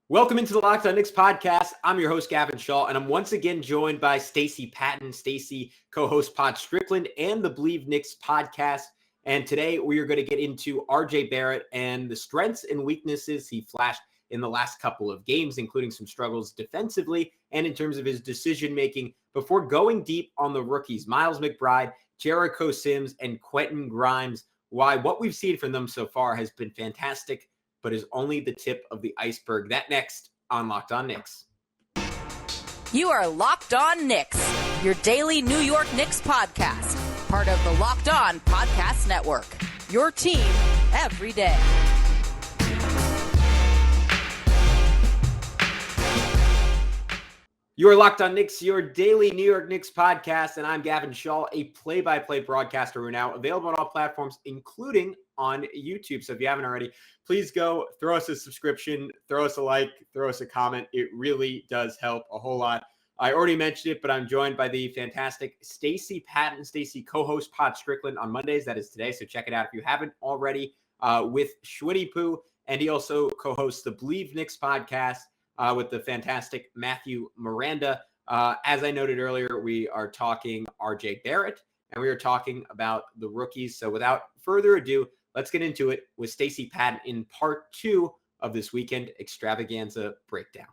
Welcome into the Locked On Knicks podcast. I'm your host, Gavin Schall, and I'm once again joined by Stacy Patton. Stacy co-hosts Pod Strickland and the Believe Knicks podcast. And today we are going to get into RJ Barrett and the strengths and weaknesses he flashed in the last couple of games, including some struggles defensively and in terms of his decision-making before going deep on the rookies, Miles McBride, Jericho Sims, and Quentin Grimes. Why what we've seen from them so far has been fantastic, but is only the tip of the iceberg. That next on Locked On Knicks. You are Locked On Knicks, your daily New York Knicks podcast, part of the Locked On Podcast Network, your team every day. You are Locked On Knicks, your daily New York Knicks podcast, and I'm Gavin Schall, a play-by-play broadcaster. We're now available on all platforms, including on YouTube. So if you haven't already, please go throw us a subscription, throw us a like, throw us a comment. It really does help a whole lot. I already mentioned it, but I'm joined by the fantastic Stacy Patton. Stacy co-hosts Pod Strickland on Mondays. That is today. So check it out if you haven't already with Schwitty Poo. And he also co-hosts the Believe Knicks podcast with the fantastic Matthew Miranda. As I noted earlier, we are talking RJ Barrett, and we are talking about the rookies. So without further ado, let's get into it with Stacy Patton in part 2 of this weekend extravaganza breakdown.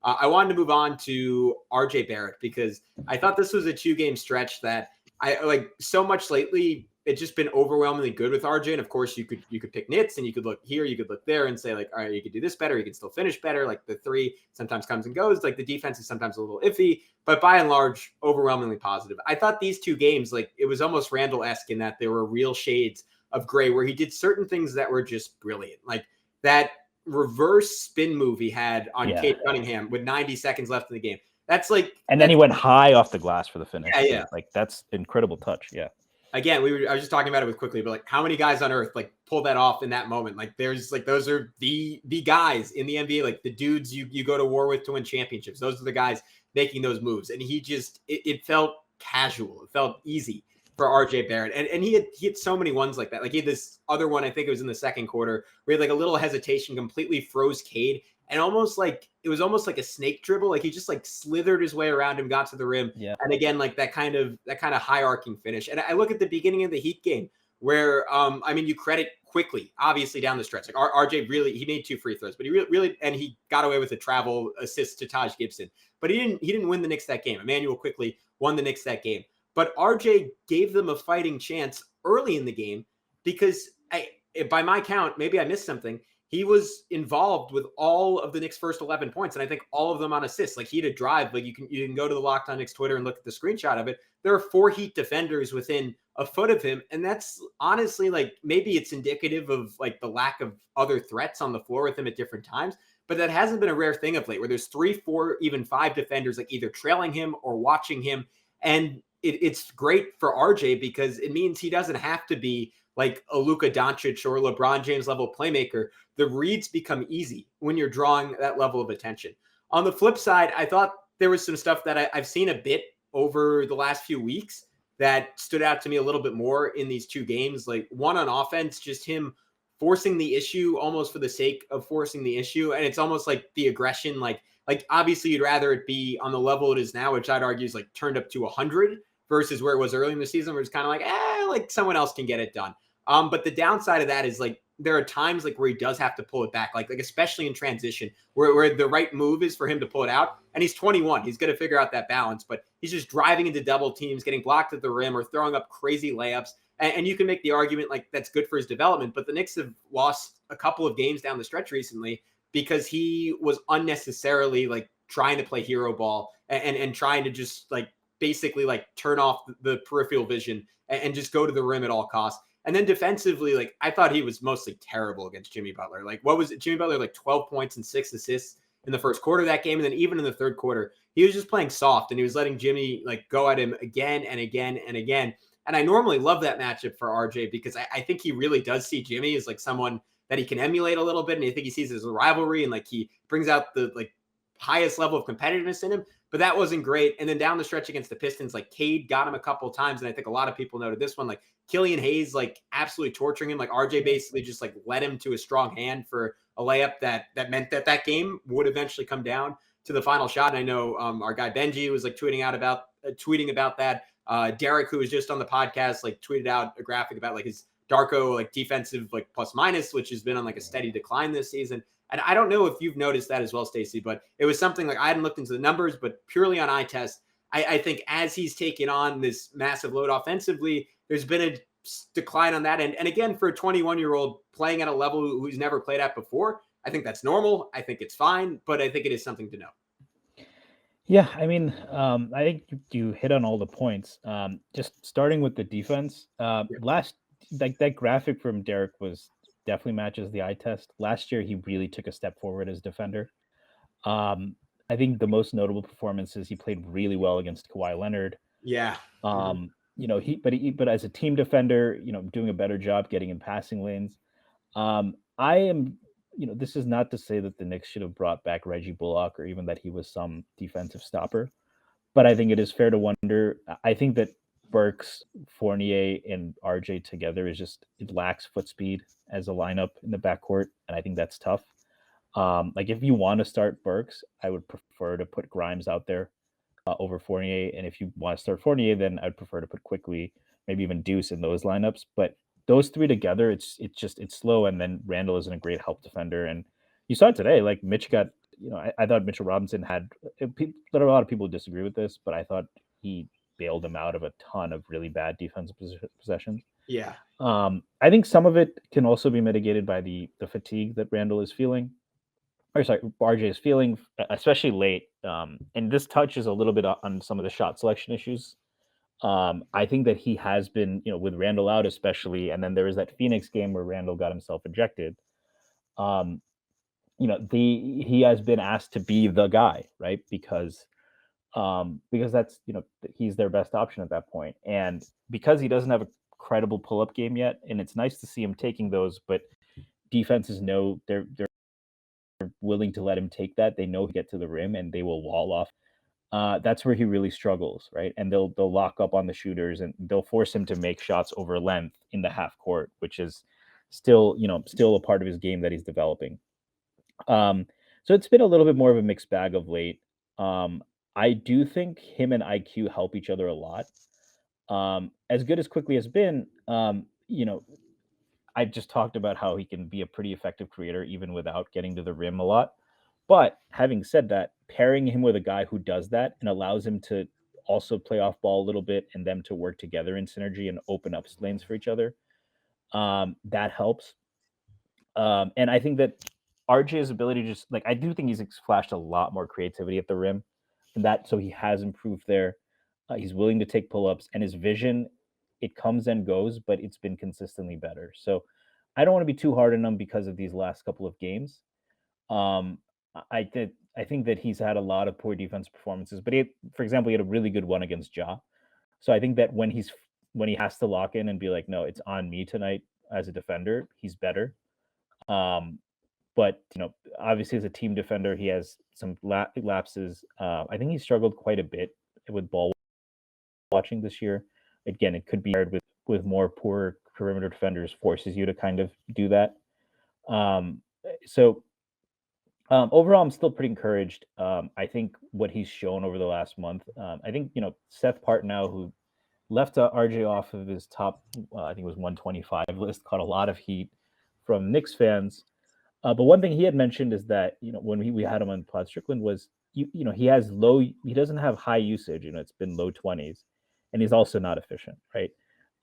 I wanted to move on to RJ Barrett because I thought this was a 2-game stretch that I like so much lately. It's just been overwhelmingly good with RJ. And of course you could pick nits and you could look here, you could look there and say like, all right, you could do this better. You can still finish better. Like the 3 sometimes comes and goes. Like the defense is sometimes a little iffy, but by and large, overwhelmingly positive. I thought these 2 games, like it was almost Randall-esque in that there were real shades of gray where he did certain things that were just brilliant. Like that reverse spin move he had on Cade Cunningham with 90 seconds left in the game. That's like, and then he went high off the glass for the finish. Yeah. Like that's incredible touch. Yeah. Again, I was just talking about it with quickly, but like how many guys on earth like pull that off in that moment? Like there's like, those are the guys in the NBA, like the dudes you go to war with to win championships. Those are the guys making those moves. And he just, it felt casual. It felt easy for RJ Barrett. And he had so many ones like that. Like he had this other one, I think it was in the second quarter, where he had like a little hesitation, completely froze Cade. And it was almost like a snake dribble. Like he just like slithered his way around him, got to the rim. Yeah. And again, like that kind of high arcing finish. And I look at the beginning of the Heat game where, you credit quickly, obviously down the stretch. Like RJ he made 2 free throws, but he really, and he got away with a travel assist to Taj Gibson, but he didn't win the Knicks that game. Emmanuel quickly won the Knicks that game. But RJ gave them a fighting chance early in the game because by my count, maybe I missed something. He was involved with all of the Knicks' first 11 points, and I think all of them on assists. Like he had a drive. Like you can go to the Locked On Knicks Twitter and look at the screenshot of it. There are 4 Heat defenders within a foot of him, and that's honestly like maybe it's indicative of like the lack of other threats on the floor with him at different times. But that hasn't been a rare thing of late, where there's 3, 4, even 5 defenders like either trailing him or watching him, and it's great for RJ because it means he doesn't have to be like a Luka Doncic or LeBron James level playmaker. The reads become easy when you're drawing that level of attention. On the flip side, I thought there was some stuff that I've seen a bit over the last few weeks that stood out to me a little bit more in these 2 games. Like one on offense, just him forcing the issue almost for the sake of forcing the issue. And it's almost like the aggression, like obviously you'd rather it be on the level it is now, which I'd argue is like turned up to 100 versus where it was early in the season, where it's kind of like someone else can get it done. But the downside of that is like there are times like where he does have to pull it back, like especially in transition, where the right move is for him to pull it out. And he's 21. He's going to figure out that balance, but he's just driving into double teams, getting blocked at the rim or throwing up crazy layups. And you can make the argument like that's good for his development, but the Knicks have lost a couple of games down the stretch recently because he was unnecessarily like trying to play hero ball and trying to just like basically like turn off the peripheral vision and just go to the rim at all costs. And then defensively, like I thought he was mostly terrible against Jimmy Butler. Like what was it? Jimmy Butler, like 12 points and 6 assists in the first quarter of that game. And then even in the third quarter, he was just playing soft and he was letting Jimmy like go at him again and again and again. And I normally love that matchup for RJ because I think he really does see Jimmy as like someone that he can emulate a little bit. And I think he sees it as a rivalry and like he brings out the like highest level of competitiveness in him. But that wasn't great. And then down the stretch against the Pistons, like Cade got him a couple of times. And I think a lot of people noted this one, like Killian Hayes, like absolutely torturing him. Like RJ basically just like led him to a strong hand for a layup that meant that game would eventually come down to the final shot. And I know our guy Benji was like tweeting about that. Derek, who was just on the podcast, like tweeted out a graphic about like his Darko like defensive like plus minus, which has been on like a steady decline this season. And I don't know if you've noticed that as well, Stacy, but it was something like I hadn't looked into the numbers, but purely on eye test, I think as he's taken on this massive load offensively, there's been a decline on that. And again, for a 21-year-old playing at a level who's never played at before, I think that's normal. I think it's fine, but I think it is something to know. Yeah, I mean, I think you hit on all the points. Just starting with the defense, that graphic from Derek was definitely matches the eye test. Last year, he really took a step forward as defender. I think the most notable performance is he played really well against Kawhi Leonard. Yeah. But as a team defender, doing a better job getting in passing lanes. I am. This is not to say that the Knicks should have brought back Reggie Bullock or even that he was some defensive stopper, but I think it is fair to wonder. I think that Burks, Fournier, and RJ together it lacks foot speed as a lineup in the backcourt, and I think that's tough. Like if you want to start Burks, I would prefer to put Grimes out there over Fournier, and if you want to start Fournier, then I'd prefer to put Quickly, maybe even Deuce in those lineups, but those three together, it's slow. And then Randall isn't a great help defender. And you saw it today. Like Mitch got, I thought Mitchell Robinson there are a lot of people who disagree with this, but I thought he bailed him out of a ton of really bad defensive possessions. Yeah. I think some of it can also be mitigated by the fatigue that Randall is feeling. RJ is feeling, especially late. And this touches a little bit on some of the shot selection issues. I think that he has been, with Randall out especially, and then there was that Phoenix game where Randall got himself ejected. He has been asked to be the guy, right? Because that's, he's their best option at that point. And because he doesn't have a credible pull-up game yet, and it's nice to see him taking those, but defenses know they're willing to let him take that. They know he get to the rim and they will wall off. That's where he really struggles, right? And they'll lock up on the shooters and they'll force him to make shots over length in the half court, which is still a part of his game that he's developing. So it's been a little bit more of a mixed bag of late. I do think him and IQ help each other a lot. As good as Quickly has been, I just talked about how he can be a pretty effective creator even without getting to the rim a lot. But having said that, pairing him with a guy who does that and allows him to also play off ball a little bit and them to work together in synergy and open up lanes for each other, that helps. And I think that RJ's ability to I do think he's flashed a lot more creativity at the rim, and so he has improved there. He's willing to take pull-ups, and his vision, it comes and goes, but it's been consistently better. So I don't want to be too hard on him because of these last couple of games. I think that he's had a lot of poor defense performances, but for example, he had a really good one against Ja. So I think that when he has to lock in and be like, no, it's on me tonight as a defender, he's better. But obviously as a team defender, he has some lapses. I think he struggled quite a bit with ball watching this year. Again, it could be hard with more poor perimeter defenders forces you to kind of do that. Overall, I'm still pretty encouraged. I think what he's shown over the last month, I think, Seth Partnow, who left RJ off of his top, I think it was 125 list, caught a lot of heat from Knicks fans. But one thing he had mentioned is that, when we had him on Pod Strickland was, he doesn't have high usage, it's been low 20s, and he's also not efficient, right?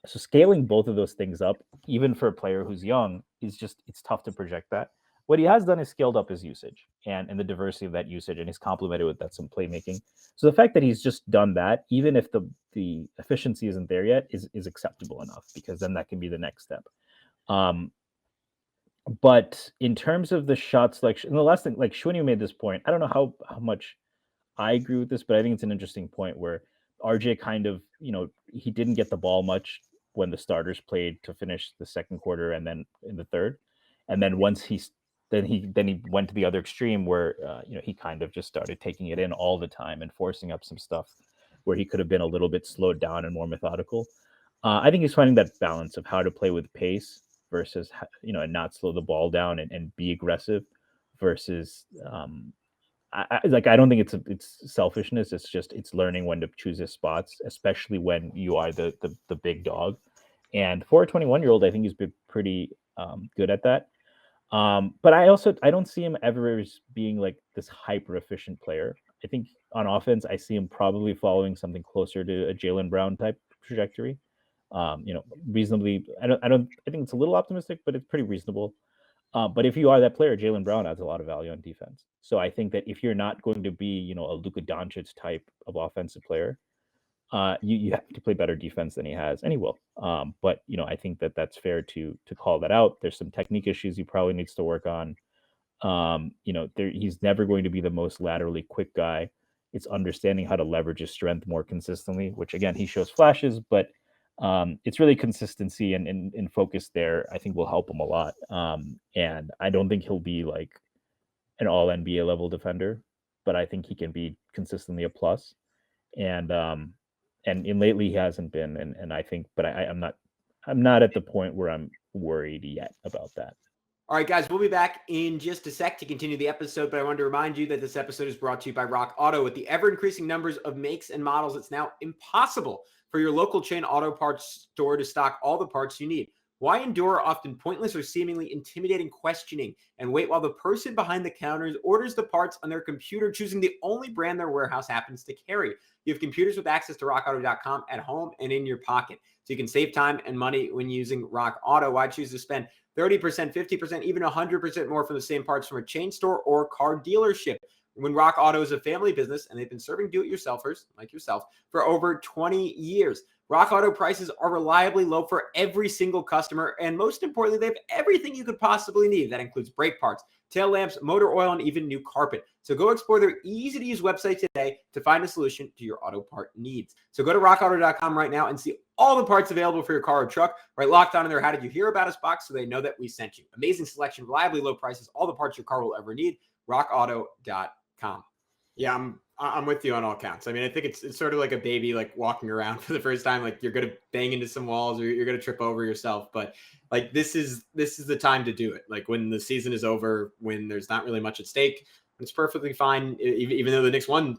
So scaling both of those things up, even for a player who's young, it's tough to project that. What he has done is scaled up his usage and the diversity of that usage, and he's complemented with that some playmaking. So the fact that he's just done that, even if the efficiency isn't there yet, is acceptable enough, because then that can be the next step. But in terms of the shot selection, and the last thing, like Shwinny made this point, I don't know how much I agree with this, but I think it's an interesting point where RJ kind of, he didn't get the ball much when the starters played to finish the second quarter and then in the third. And then once he went to the other extreme where, he kind of just started taking it in all the time and forcing up some stuff where he could have been a little bit slowed down and more methodical. I think he's finding that balance of how to play with pace versus, and not slow the ball down and be aggressive versus, I don't think it's selfishness. It's learning when to choose his spots, especially when you are the big dog. And for a 21-year-old, I think he's been pretty good at that. But I don't see him ever as being like this hyper efficient player. I think on offense, I see him probably following something closer to a Jaylen Brown type trajectory. Reasonably. I think it's a little optimistic, but it's pretty reasonable. But if you are that player, Jaylen Brown adds a lot of value on defense. So I think that if you're not going to be, a Luka Doncic type of offensive player, you have to play better defense than he has, and he will. But I think that that's fair to call that out. There's some technique issues he probably needs to work on. He's never going to be the most laterally quick guy. It's understanding how to leverage his strength more consistently, which again he shows flashes, but it's really consistency and focus there. I think will help him a lot. And I don't think he'll be like an all NBA level defender, but I think he can be consistently a plus. And lately he hasn't been, and I think, but I'm not at the point where I'm worried yet about that. All right, guys, we'll be back in just a sec to continue the episode, but I wanted to remind you that this episode is brought to you by Rock Auto. With the ever-increasing numbers of makes and models, it's now impossible for your local chain auto parts store to stock all the parts you need. Why endure often pointless or seemingly intimidating questioning and wait while the person behind the counters orders the parts on their computer, choosing the only brand their warehouse happens to carry? You have computers with access to rockauto.com at home and in your pocket, so you can save time and money when using Rock Auto. Why choose to spend 30%, 50%, even 100% more for the same parts from a chain store or car dealership? When Rock Auto is a family business and they've been serving do-it-yourselfers like yourself for over 20 years. Rock Auto prices are reliably low for every single customer, and most importantly, they have everything you could possibly need. That includes brake parts, tail lamps, motor oil, and even new carpet. So go explore their easy-to-use website today to find a solution to your auto part needs. So go to rockauto.com right now and see all the parts available for your car or truck. Right, locked on in their "How did you hear about us" box, so they know that we sent you. Amazing selection, reliably low prices, all the parts your car will ever need. rockauto.com. Yeah, I'm with you on all counts. I mean, I think it's sort of like a baby, like walking around for the first time. Like you're going to bang into some walls or you're going to trip over yourself. But like, this is the time to do it. Like when the season is over, when there's not really much at stake, it's perfectly fine. Even though the Knicks won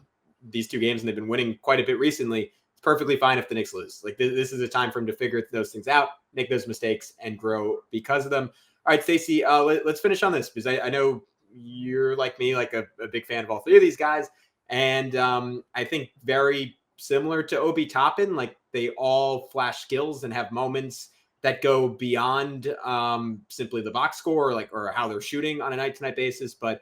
these two games and they've been winning quite a bit recently, it's perfectly fine if the Knicks lose. Like this is a time for him to figure those things out, make those mistakes, and grow because of them. All right, Stacy, let's finish on this, because I know you're like me, like a big fan of all three of these guys. And I think very similar to Obi Toppin, like they all flash skills and have moments that go beyond simply the box score, or how they're shooting on a night-to-night basis. But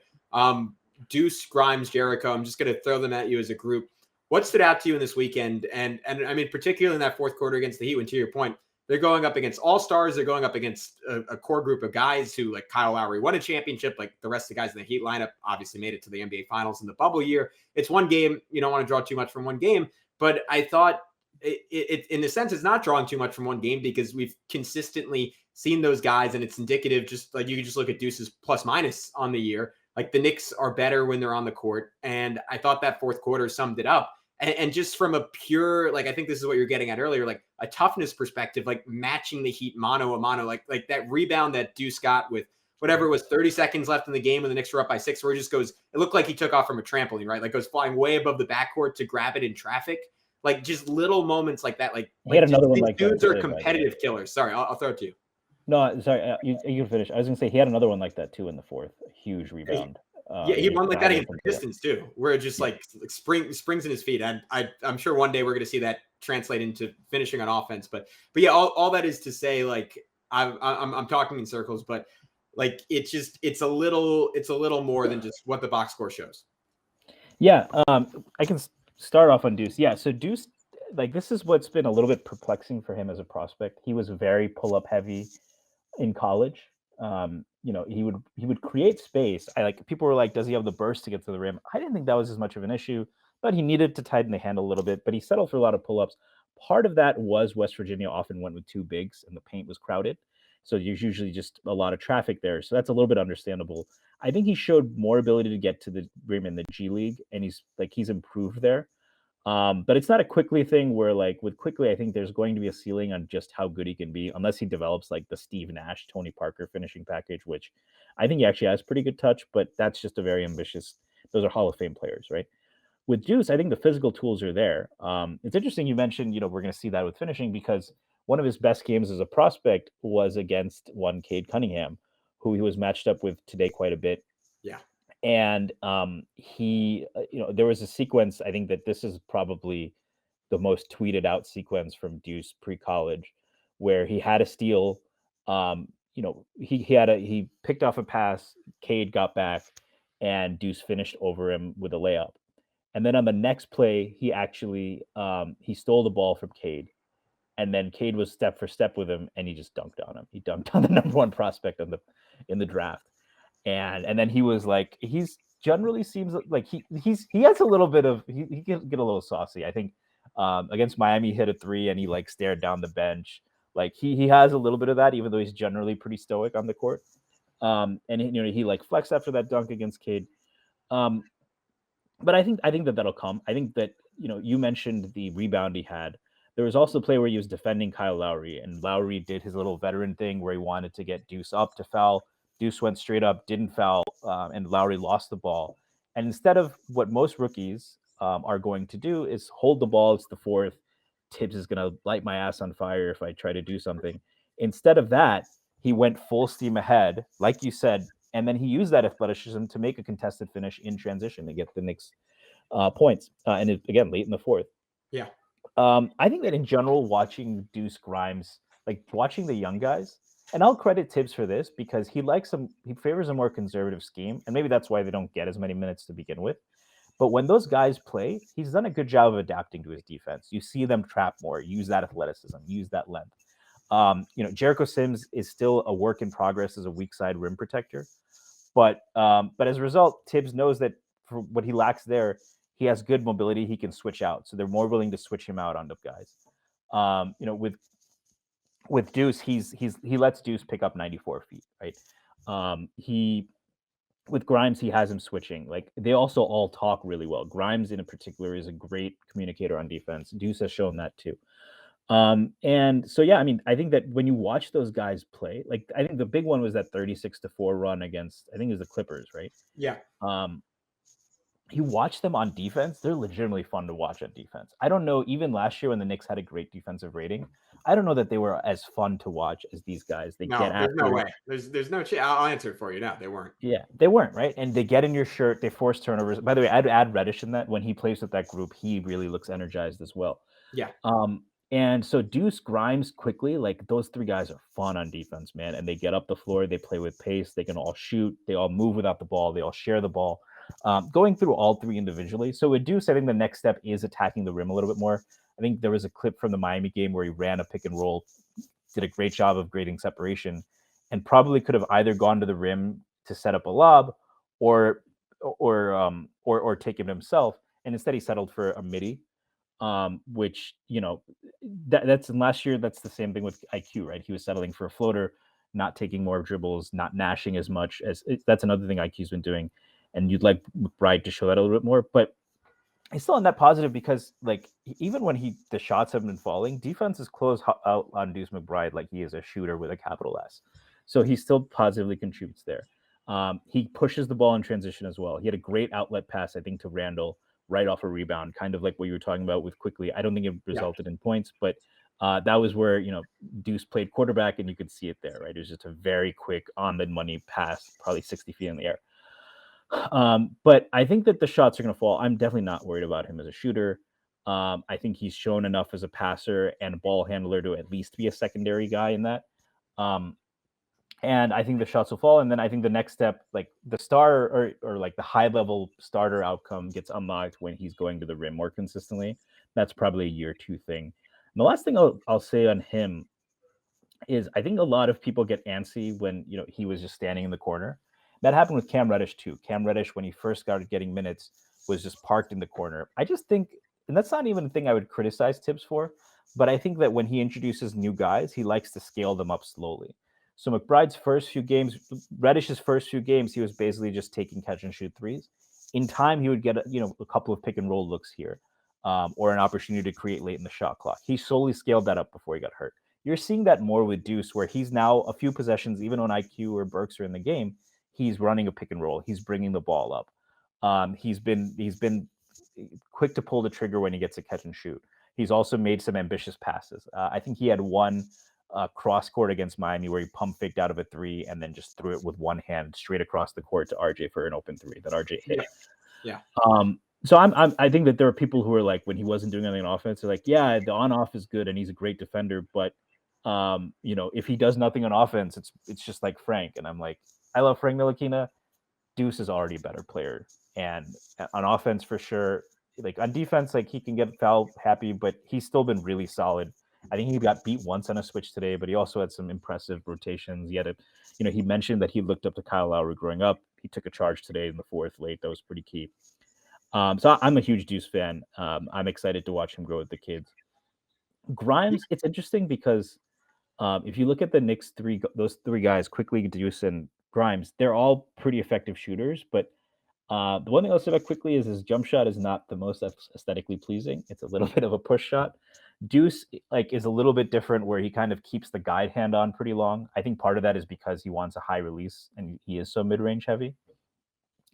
Deuce, Grimes, Jericho, I'm just going to throw them at you as a group. What stood out to you in this weekend? And I mean, particularly in that fourth quarter against the Heat, when, to your point, they're going up against all-stars. They're going up against a core group of guys who, like Kyle Lowry, won a championship. Like the rest of the guys in the Heat lineup obviously made it to the NBA Finals in the bubble year. It's one game. You don't want to draw too much from one game. But I thought it in a sense, it's not drawing too much from one game, because we've consistently seen those guys, and it's indicative. Just like you can just look at Deuce's plus minus on the year. Like the Knicks are better when they're on the court. And I thought that fourth quarter summed it up. And just from a pure, like, I think this is what you're getting at earlier, like a toughness perspective, like matching the Heat mano a mano, like that rebound that Deuce got with whatever it was, 30 seconds left in the game when the Knicks were up by 6, where it just goes, it looked like he took off from a trampoline, right? Like goes flying way above the backcourt to grab it in traffic. Like just little moments like that. Like another one like dudes are competitive killers. Sorry, I'll throw it to you. No, sorry, you can finish. I was going to say he had another one like that too in the fourth. A huge rebound. Yeah, he won like that against the Pistons too, where it just like springs in his feet. I'm sure one day we're going to see that translate into finishing on offense. But yeah, all that is to say, like I'm talking in circles, but like it's a little more than just what the box score shows. Yeah, I can start off on Deuce. Yeah, so Deuce, like this is what's been a little bit perplexing for him as a prospect. He was very pull-up heavy in college. He would create space. People were like, does he have the burst to get to the rim? I didn't think that was as much of an issue, but he needed to tighten the handle a little bit, but he settled for a lot of pull-ups. Part of that was West Virginia often went with two bigs and the paint was crowded. So there's usually just a lot of traffic there. So that's a little bit understandable. I think he showed more ability to get to the rim in the G League, and he's improved there. But it's not a Quickly thing where, like, with Quickly, I think there's going to be a ceiling on just how good he can be, unless he develops like the Steve Nash, Tony Parker finishing package, which I think he actually has pretty good touch, but that's just a very ambitious. Those are Hall of Fame players, right? With Deuce, I think the physical tools are there. It's interesting you mentioned, we're going to see that with finishing, because one of his best games as a prospect was against one Cade Cunningham, who he was matched up with today quite a bit. Yeah. And he, there was a sequence, I think that this is probably the most tweeted out sequence from Deuce pre-college, where he had a steal. He picked off a pass, Cade got back, and Deuce finished over him with a layup. And then on the next play, he actually he stole the ball from Cade, and then Cade was step for step with him, and he just dunked on him. He dunked on the number one prospect in the draft, and then he was like, he's generally seems like he has a little bit of he can get a little saucy. I think against Miami, he hit a three and he like stared down the bench. Like he has a little bit of that, even though he's generally pretty stoic on the court. And he like flexed after that dunk against Cade. But I think that that'll come. I think that, you mentioned the rebound he had. There was also a play where he was defending Kyle Lowry, and Lowry did his little veteran thing where he wanted to get Deuce up to foul. Deuce went straight up, didn't foul, and Lowry lost the ball. And instead of what most rookies are going to do is hold the ball, it's the fourth, Tibbs is going to light my ass on fire if I try to do something. Instead of that, he went full steam ahead, like you said, and then he used that athleticism to make a contested finish in transition to get the Knicks points. And again, late in the fourth. Yeah. I think that in general, watching Deuce Grimes, like watching the young guys, and I'll credit Tibbs for this because he favors a more conservative scheme. And maybe that's why they don't get as many minutes to begin with. But when those guys play, he's done a good job of adapting to his defense. You see them trap more, use that athleticism, use that length. Jericho Sims is still a work in progress as a weak side rim protector. But as a result, Tibbs knows that for what he lacks there, he has good mobility. He can switch out. So they're more willing to switch him out on the guys. With Deuce, he lets Deuce pick up 94 feet, right? With Grimes, he has him switching. Like they also all talk really well. Grimes in particular is a great communicator on defense. Deuce has shown that too. And so, yeah, I mean, I think that when you watch those guys play, like I think the big one was that 36-4 run against, I think it was the Clippers, right? Yeah. You watch them on defense, they're legitimately fun to watch on defense. I don't know, even last year when the Knicks had a great defensive rating, I don't know that they were as fun to watch as these guys. They get after. There's no way. There's no chance. I'll answer it for you now. They weren't. Yeah, they weren't, right? And they get in your shirt, they force turnovers. By the way, I'd add Reddish in that. When he plays with that group, he really looks energized as well. Yeah. And so Deuce, Grimes, Quickly, like those three guys are fun on defense, man. And they get up the floor, they play with pace, they can all shoot, they all move without the ball, they all share the ball. Going through all three individually. So with Deuce, I think the next step is attacking the rim a little bit more. I think there was a clip from the Miami game where he ran a pick and roll, did a great job of grading separation, and probably could have either gone to the rim to set up a lob or take him himself. And instead he settled for a midi, which, that's in last year. That's the same thing with IQ, right? He was settling for a floater, not taking more dribbles, not nashing as much as that's another thing IQ's been doing. And you'd like McBride to show that a little bit more, but he's still on that positive because, like, even when the shots have been falling, defense is closed out on Deuce McBride like he is a shooter with a capital S. So he still positively contributes there. He pushes the ball in transition as well. He had a great outlet pass, I think, to Randall right off a rebound, kind of like what you were talking about with Quickly. I don't think it resulted in points, but that was where, Deuce played quarterback and you could see it there, right? It was just a very quick on the money pass, probably 60 feet in the air. But I think that the shots are going to fall. I'm definitely not worried about him as a shooter. I think he's shown enough as a passer and a ball handler to at least be a secondary guy in that. And I think the shots will fall. And then I think the next step, like the star or like the high level starter outcome gets unlocked when he's going to the rim more consistently. That's probably a year 2 thing. And the last thing I'll say on him is I think a lot of people get antsy when, he was just standing in the corner. That happened with Cam Reddish too. Cam Reddish, when he first started getting minutes, was just parked in the corner. I just think, and that's not even a thing I would criticize Tibbs for, but I think that when he introduces new guys, he likes to scale them up slowly. So McBride's first few games, Reddish's first few games, he was basically just taking catch and shoot threes. In time, he would get a couple of pick and roll looks here. or an opportunity to create late in the shot clock. He slowly scaled that up before he got hurt. You're seeing that more with Deuce, where he's now a few possessions, even when IQ or Burks are in the game, he's running a pick and roll. He's bringing the ball up. He's been quick to pull the trigger when he gets a catch and shoot. He's also made some ambitious passes. I think he had one cross court against Miami where he pump faked out of a three and then just threw it with one hand straight across the court to RJ for an open three that RJ hit. Yeah. So I think that there are people who are like, when he wasn't doing anything on offense, they're like, yeah, the on off is good and he's a great defender, but if he does nothing on offense, it's just like Frank. And I'm like, I love Frank Ntilikina. Deuce is already a better player, and on offense for sure. Like on defense, like he can get foul happy, but he's still been really solid. I think he got beat once on a switch today, but he also had some impressive rotations. He had he mentioned that he looked up to Kyle Lowry growing up. He took a charge today in the fourth late. That was pretty key. So I'm a huge Deuce fan. I'm excited to watch him grow with the kids. Grimes, it's interesting because if you look at the Knicks those three guys, Quickly, Deuce, and Grimes, they're all pretty effective shooters. But the one thing I'll say about Quickly is his jump shot is not the most aesthetically pleasing. It's a little bit of a push shot. Deuce is a little bit different, where he kind of keeps the guide hand on pretty long. I think part of that is because he wants a high release and he is so mid-range heavy.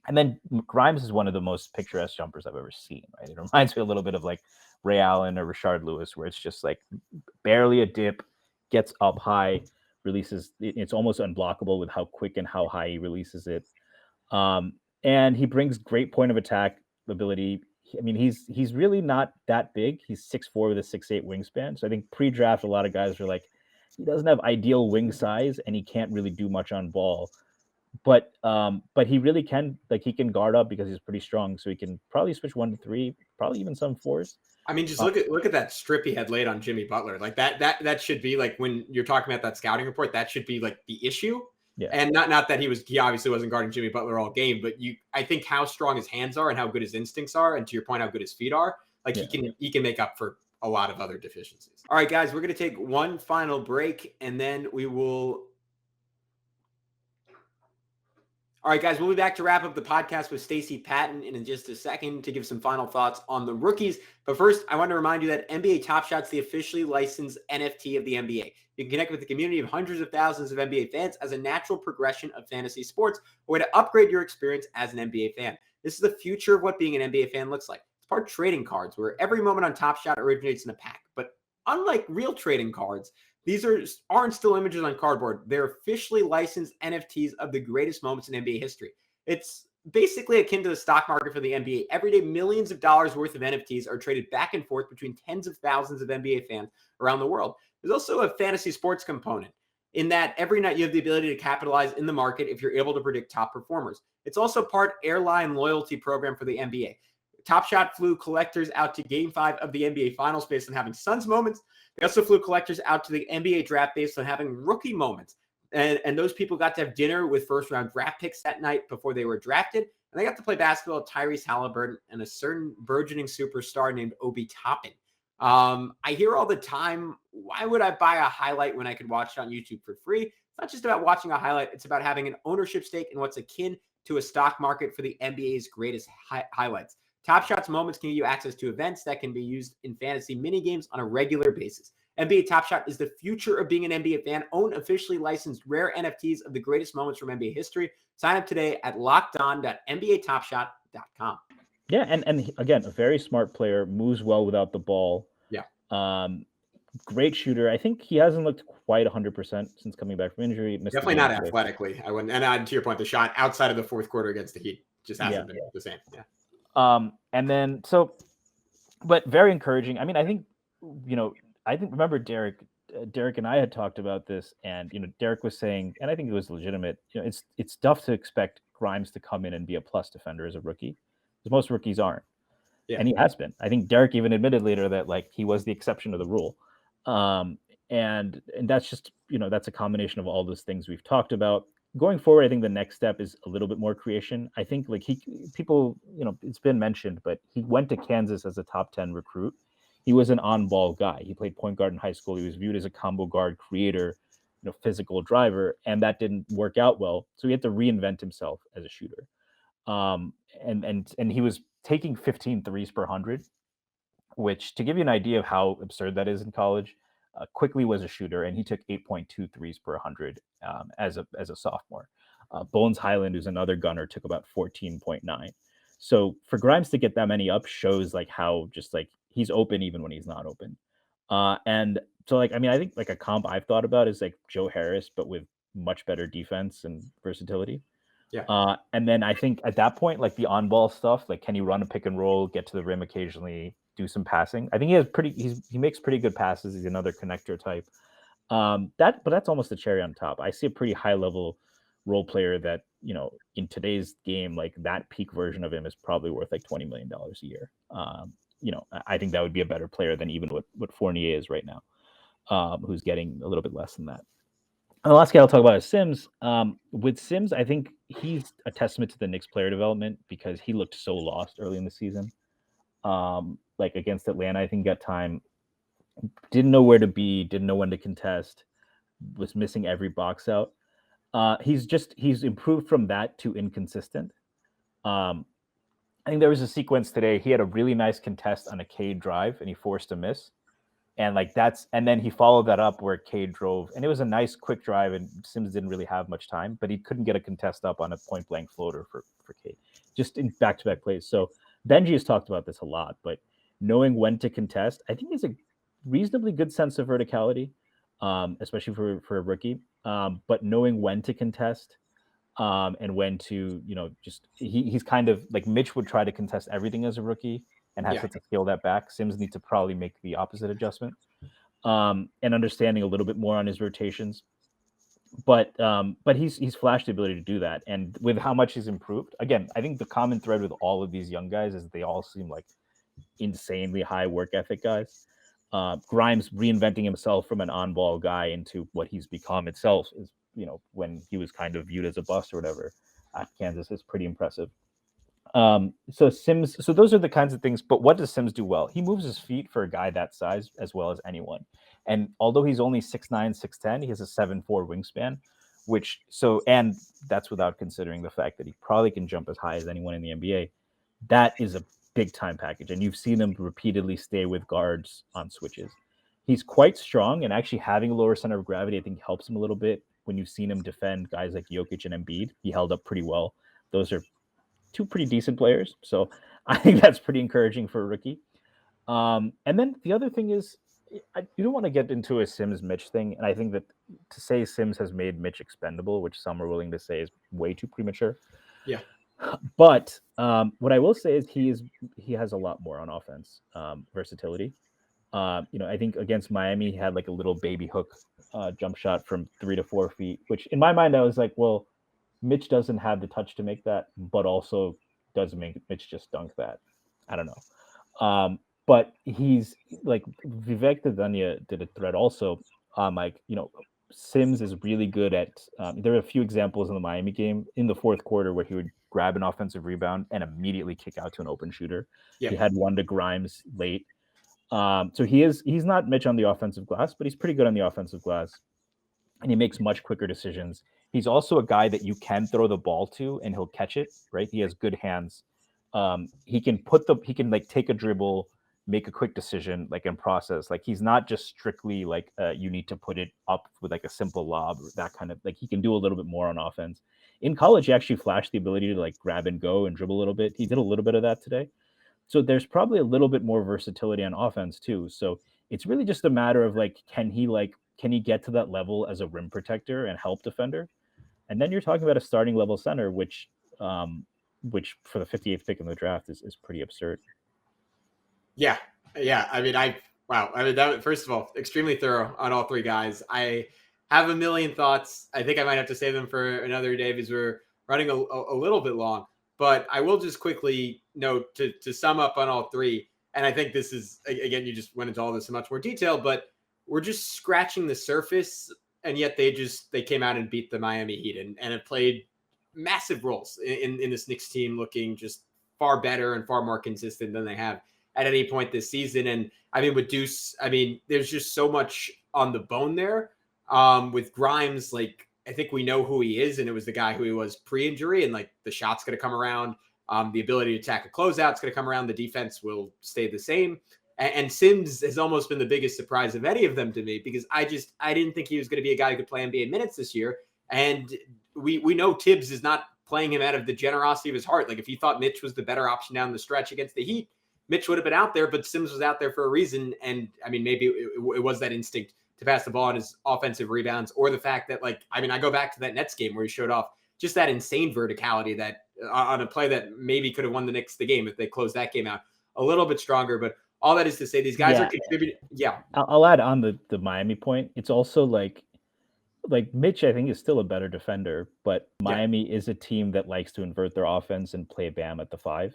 And then Grimes is one of the most picturesque jumpers I've ever seen, right? It reminds me a little bit of like Ray Allen or Rashard Lewis, where it's just like barely a dip, gets up high, releases. It's almost unblockable with how quick and how high he releases it. And he brings great point of attack ability. I mean, he's really not that big. He's 6'4" with a 6'8" wingspan. So I think pre-draft, a lot of guys are like, he doesn't have ideal wing size and he can't really do much on ball. But he really can, like, he can guard up because he's pretty strong. So he can probably switch 1 to 3, probably even some 4s. I mean, just look at that strip he had laid on Jimmy Butler. Like that should be like, when you're talking about that scouting report, that should be like the issue. Yeah. And not that he obviously wasn't guarding Jimmy Butler all game, but I think how strong his hands are and how good his instincts are, and to your point, how good his feet are, like he can make up for a lot of other deficiencies. All right, guys, we're going to take one final break, and then we will. All right, guys, we'll be back to wrap up the podcast with Stacy, Patton in just a second to give some final thoughts on the rookies. But first, I want to remind you that NBA Top Shot's the officially licensed NFT of the NBA. You can connect with the community of hundreds of thousands of NBA fans as a natural progression of fantasy sports, a way to upgrade your experience as an NBA fan. This is the future of what being an NBA fan looks like. It's part trading cards, where every moment on Top Shot originates in a pack. But unlike real trading cards, these aren't still images on cardboard. They're officially licensed NFTs of the greatest moments in NBA history. It's basically akin to the stock market for the NBA. Every day, millions of dollars worth of NFTs are traded back and forth between tens of thousands of NBA fans around the world. There's also a fantasy sports component in that every night you have the ability to capitalize in the market if you're able to predict top performers. It's also part airline loyalty program for the NBA. Top Shot flew collectors out to Game 5 of the NBA Finals based on having Suns moments. They also flew collectors out to the NBA draft based on having rookie moments. And those people got to have dinner with first-round draft picks that night before they were drafted. And they got to play basketball with Tyrese Halliburton and a certain burgeoning superstar named Obi Toppin. I hear all the time, why would I buy a highlight when I could watch it on YouTube for free? It's not just about watching a highlight. It's about having an ownership stake in what's akin to a stock market for the NBA's greatest highlights. Top Shot's moments can give you access to events that can be used in fantasy mini games on a regular basis. NBA Top Shot is the future of being an NBA fan. Own officially licensed rare NFTs of the greatest moments from NBA history. Sign up today at lockedon.nbatopshot.com. Yeah, and again, a very smart player, moves well without the ball. Yeah. Great shooter. I think he hasn't looked quite 100% since coming back from injury. Definitely not athletically. I wouldn't. And to your point, the shot outside of the fourth quarter against the Heat just hasn't been the same. Yeah. And then but very encouraging. I mean, I think remember Derek and I had talked about this, and Derek was saying, and I think it was legitimate. It's tough to expect Grimes to come in and be a plus defender as a rookie, because most rookies aren't. Yeah. And he has been. I think Derek even admitted later that like he was the exception to the rule. And that's just that's a combination of all those things we've talked about. Going forward, I think the next step is a little bit more creation. I think like it's been mentioned, but he went to Kansas as a top 10 recruit. He was an on-ball guy. He played point guard in high school. He was viewed as a combo guard creator, physical driver, and that didn't work out well. So he had to reinvent himself as a shooter. And he was taking 15 threes per 100. which, to give you an idea of how absurd that is in college, Quickly was a shooter, and he took 8.2 threes per 100 as a sophomore. Bones Highland, who's another gunner, took about 14.9. So for Grimes to get that many up shows like how just like he's open even when he's not open. And so like, I mean, I think like a comp I've thought about is like Joe Harris, but with much better defense and versatility. Yeah. And then I think at that point, like the on-ball stuff, like can you run a pick and roll, get to the rim occasionally, do some passing? I think he makes pretty good passes. He's another connector type. But that's almost the cherry on top. I see a pretty high level role player that, you know, in today's game, like that peak version of him is probably worth like $20 million a year. You know, I think that would be a better player than even what Fournier is right now, who's getting a little bit less than that. And the last guy I'll talk about is Sims. With Sims, I think he's a testament to the Knicks player development because he looked so lost early in the season. Like against Atlanta, I think got time, didn't know where to be, didn't know when to contest, was missing every box out. He's improved from that to inconsistent. I think there was a sequence today. He had a really nice contest on a Cade drive and he forced a miss. And like and then he followed that up where Cade drove, and it was a nice quick drive, and Sims didn't really have much time, but he couldn't get a contest up on a point blank floater for Cade, just in back-to-back plays. So Benji has talked about this a lot, but knowing when to contest, I think is a reasonably good sense of verticality, especially for a rookie. But knowing when to contest and when to, you know, just he's kind of like Mitch would try to contest everything as a rookie and has to scale that back. Sims needs to probably make the opposite adjustment and understanding a little bit more on his rotations. But he's flashed the ability to do that. And with how much he's improved, again, I think the common thread with all of these young guys is they all seem like insanely high work ethic guys. Grimes reinventing himself from an on-ball guy into what he's become itself is, you know, when he was kind of viewed as a bust or whatever at Kansas is pretty impressive. So those are the kinds of things, but what does Sims do well? He moves his feet for a guy that size as well as anyone. And although he's only 6'9", 6'10", he has a 7'4" wingspan, and that's without considering the fact that he probably can jump as high as anyone in the NBA. That is a big time package. And you've seen him repeatedly stay with guards on switches. He's quite strong, and actually having a lower center of gravity, I think helps him a little bit. When you've seen him defend guys like Jokic and Embiid, he held up pretty well. Those are two pretty decent players. So I think that's pretty encouraging for a rookie. And then the other thing is, you don't want to get into a Sims-Mitch thing. And I think that to say Sims has made Mitch expendable, which some are willing to say is way too premature. Yeah. But what I will say is he has a lot more on offense versatility. You know, I think against Miami, he had like a little baby hook jump shot from 3 to 4 feet, which in my mind, I was like, well, Mitch doesn't have the touch to make that, but also doesn't make Mitch just dunk that. I don't know. But he's like Vivek Dadanya did a thread also on like, you know, Sims is really good at, there are a few examples in the Miami game in the fourth quarter where he would grab an offensive rebound and immediately kick out to an open shooter. Yep. He had one to Grimes late. So he's not Mitch on the offensive glass, but he's pretty good on the offensive glass. And he makes much quicker decisions. He's also a guy that you can throw the ball to and he'll catch it, right? He has good hands. He can like take a dribble, make a quick decision, like in process. Like he's not just strictly like you need to put it up with like a simple lob or that kind of, like he can do a little bit more on offense. In college, he actually flashed the ability to like grab and go and dribble a little bit. He did a little bit of that today. So there's probably a little bit more versatility on offense too. So it's really just a matter of like, can he get to that level as a rim protector and help defender? And then you're talking about a starting level center, which for the 58th pick in the draft is pretty absurd. Yeah. I mean, that, first of all, extremely thorough on all three guys. I have a million thoughts. I think I might have to save them for another day because we're running a little bit long. But I will just quickly note to sum up on all three. And I think this is, again, you just went into all this in much more detail, but we're just scratching the surface. And yet they came out and beat the Miami Heat and have played massive roles in this Knicks team, looking just far better and far more consistent than they have at any point this season. And I mean, with Deuce, I mean, there's just so much on the bone there. With Grimes, like, I think we know who he is, and it was the guy who he was pre-injury, and like the shot's going to come around. The ability to attack a closeout's going to come around. The defense will stay the same. And Sims has almost been the biggest surprise of any of them to me, because I didn't think he was going to be a guy who could play NBA minutes this year. And we know Tibbs is not playing him out of the generosity of his heart. Like, if he thought Mitch was the better option down the stretch against the Heat, Mitch would have been out there, but Sims was out there for a reason. And I mean, maybe it was that instinct to pass the ball on his offensive rebounds, or the fact that, like, I mean, I go back to that Nets game where he showed off just that insane verticality that on a play that maybe could have won the Knicks the game if they closed that game out a little bit stronger. But all that is to say, these guys are contributing. Yeah. I'll add on the Miami point. It's also like Mitch, I think, is still a better defender, but Miami is a team that likes to invert their offense and play Bam at the 5.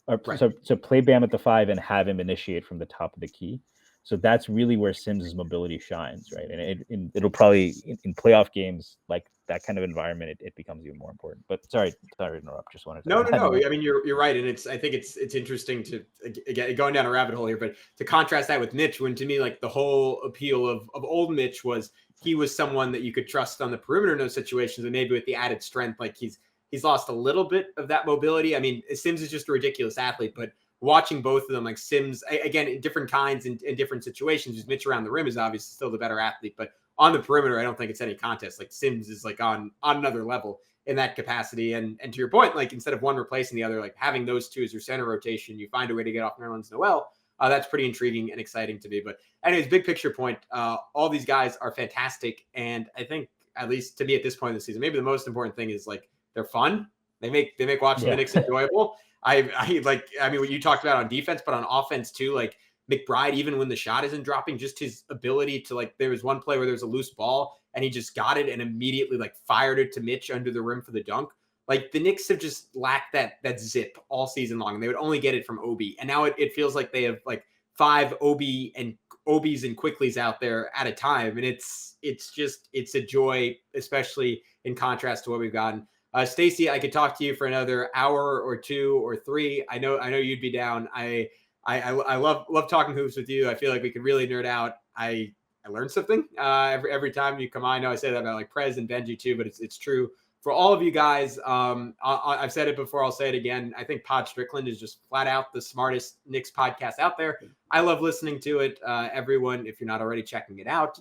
Or right. So play Bam at the 5 and have him initiate from the top of the key. So that's really where Sims' mobility shines, right? And it'll probably in playoff games, like that kind of environment, it becomes even more important. But sorry to interrupt. Just wanted to. No. I mean, you're right, and I think it's interesting to, again, going down a rabbit hole here, but to contrast that with Mitch, when to me, like, the whole appeal of old Mitch was he was someone that you could trust on the perimeter in those situations, and maybe with the added strength, like he's lost a little bit of that mobility. I mean, Sims is just a ridiculous athlete, but watching both of them, like Sims, again, in different kinds and in different situations, just Mitch around the rim is obviously still the better athlete, but on the perimeter, I don't think it's any contest. Like, Sims is like on another level in that capacity. And to your point, like, instead of one replacing the other, like having those two as your center rotation, you find a way to get off Nerlens Noel. That's pretty intriguing and exciting to me. But anyways, big picture point, all these guys are fantastic. And I think, at least to me at this point in the season, maybe the most important thing is, like, they're fun. They make watching the Knicks enjoyable. I mean, what you talked about on defense, but on offense too, like McBride, even when the shot isn't dropping, just his ability to, like, there was one play where there was a loose ball and he just got it and immediately, like, fired it to Mitch under the rim for the dunk. Like, the Knicks have just lacked that zip all season long, and they would only get it from Obi. And now it feels like they have, like, 5 Obis and Quicklies out there at a time. And it's a joy, especially in contrast to what we've gotten. Stacy, I could talk to you for another hour or 2 or 3. I know you'd be down. I love talking hoops with you. I feel like we could really nerd out. I learned something every time you come on. I know I say that about, like, Prez and Benji too, but it's true for all of you guys. I've said it before, I'll say it again. I think Pod Strickland is just flat out the smartest Knicks podcast out there. I love listening to it. Everyone, if you're not already checking it out,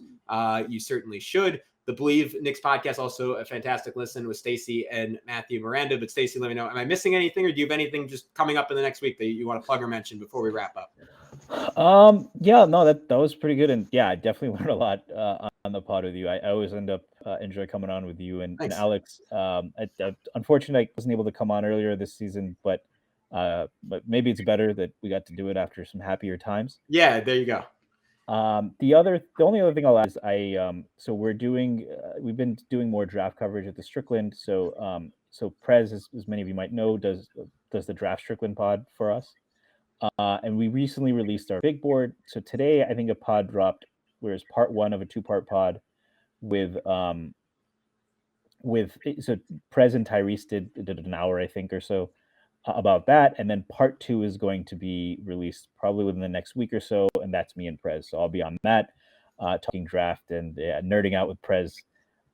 you certainly should. The Believe Knicks podcast, also a fantastic listen with Stacy and Matthew Miranda. But Stacy, let me know, am I missing anything, or do you have anything just coming up in the next week that you want to plug or mention before we wrap up? Yeah, no, that was pretty good. And yeah, I definitely learned a lot on the pod with you. I always end up enjoy coming on with you and Alex. Unfortunately, I wasn't able to come on earlier this season, but maybe it's better that we got to do it after some happier times. Yeah, there you go. The only other thing I'll add is so we've been doing more draft coverage at the Strickland. So Prez, as many of you might know, does the draft Strickland pod for us. And we recently released our big board. So today, I think a pod dropped, where it's part 1 of a 2-part pod with so Prez and Tyrese did an hour, I think, or so about that. And then part 2 is going to be released probably within the next week or so. And that's me and Prez. So I'll be on that, talking draft and nerding out with Prez.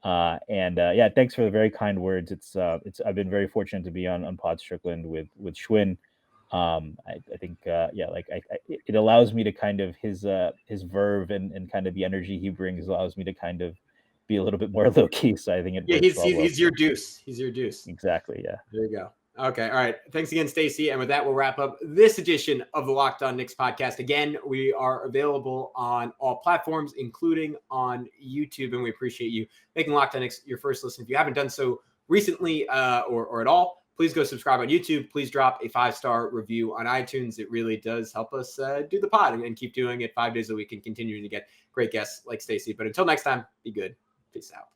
Thanks for the very kind words. I've been very fortunate to be on Pod Strickland with Schwinn. I think it allows me to kind of his verve and kind of the energy he brings allows me to kind of be a little bit more low key. So I think he's your deuce. He's your deuce. Exactly. Yeah. There you go. Okay. All right. Thanks again, Stacy. And with that, we'll wrap up this edition of the Locked On Knicks podcast. Again, we are available on all platforms, including on YouTube, and we appreciate you making Locked On Knicks your first listen. If you haven't done so recently or at all, please go subscribe on YouTube. Please drop a 5-star review on iTunes. It really does help us do the pod and keep doing it 5 days a week and continuing to get great guests like Stacy. But until next time, be good. Peace out.